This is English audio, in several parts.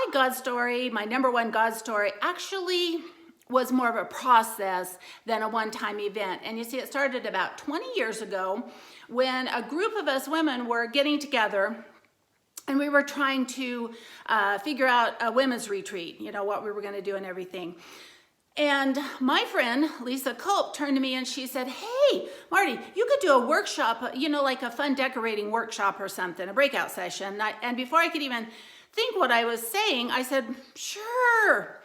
my God story, my number one God story, actually was more of a process than a one-time event. And you see, it started about 20 years ago when a group of us women were getting together and we were trying to figure out a women's retreat, you know, what we were going to do and everything. And my friend, Lisa Culp, turned to me and she said, hey, Marty, you could do a workshop, you know, like a fun decorating workshop or something, a breakout session. And before I could even think what I was saying, I said, sure.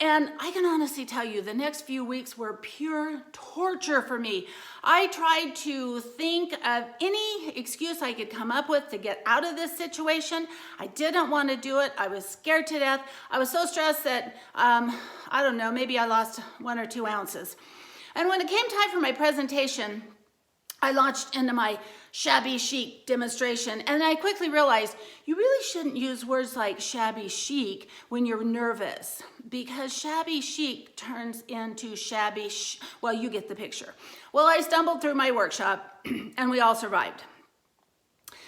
And I can honestly tell you, the next few weeks were pure torture for me. I tried to think of any excuse I could come up with to get out of this situation. I didn't want to do it. I was scared to death. I was so stressed that, I don't know, maybe I lost 1 or 2 ounces. And when it came time for my presentation, I launched into my shabby chic demonstration, and I quickly realized you really shouldn't use words like shabby chic when you're nervous, because shabby chic turns into well, you get the picture. Well, I stumbled through my workshop and we all survived.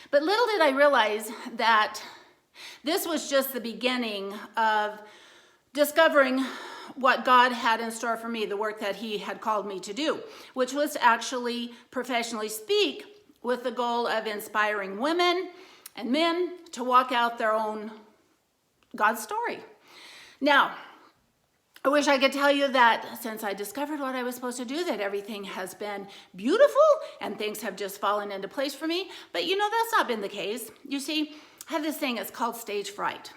But little did I realize that this was just the beginning of discovering what God had in store for me, the work that He had called me to do, which was to actually professionally speak with the goal of inspiring women and men to walk out their own God story. Now, I wish I could tell you that since I discovered what I was supposed to do, that everything has been beautiful and things have just fallen into place for me. But you know, that's not been the case. You see, I have this thing, it's called stage fright.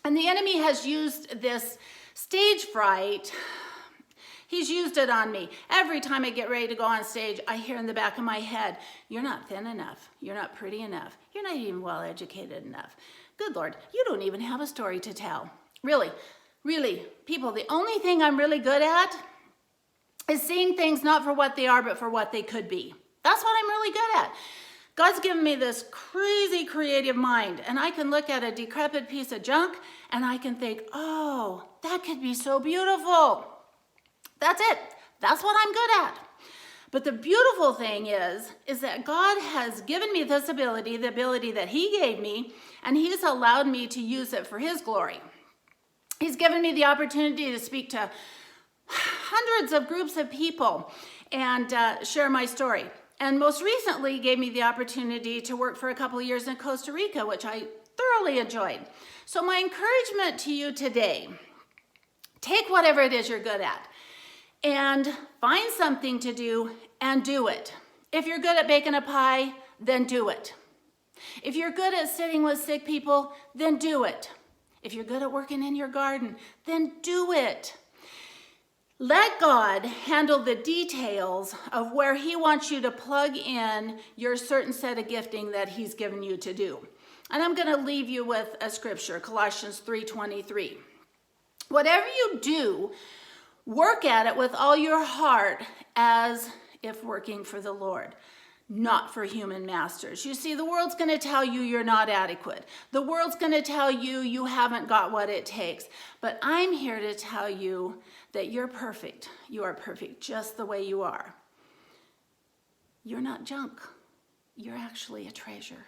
And the enemy has used this stage fright, he's used it on me. Every time I get ready to go on stage, I hear in the back of my head, you're not thin enough, you're not pretty enough, you're not even well educated enough. Good Lord, you don't even have a story to tell. Really, people, the only thing I'm really good at is seeing things not for what they are, but for what they could be. That's what I'm really good at. God's given me this crazy creative mind, and I can look at a decrepit piece of junk and I can think, oh, that could be so beautiful. That's it. That's what I'm good at. But the beautiful thing is that God has given me this ability, the ability that He gave me, and He's allowed me to use it for His glory. He's given me the opportunity to speak to hundreds of groups of people and share my story. And most recently gave me the opportunity to work for a couple of years in Costa Rica, which I thoroughly enjoyed. So my encouragement to you today, take whatever it is you're good at and find something to do and do it. If you're good at baking a pie, then do it. If you're good at sitting with sick people, then do it. If you're good at working in your garden, then do it. Let God handle the details of where He wants you to plug in your certain set of gifting that He's given you to do. And I'm going to leave you with a scripture, Colossians 3:23. Whatever you do, work at it with all your heart as if working for the Lord, not for human masters. You see, the world's going to tell you you're not adequate. The world's going to tell you you haven't got what it takes. But I'm here to tell you that you're perfect. You are perfect just the way you are. You're not junk. You're actually a treasure.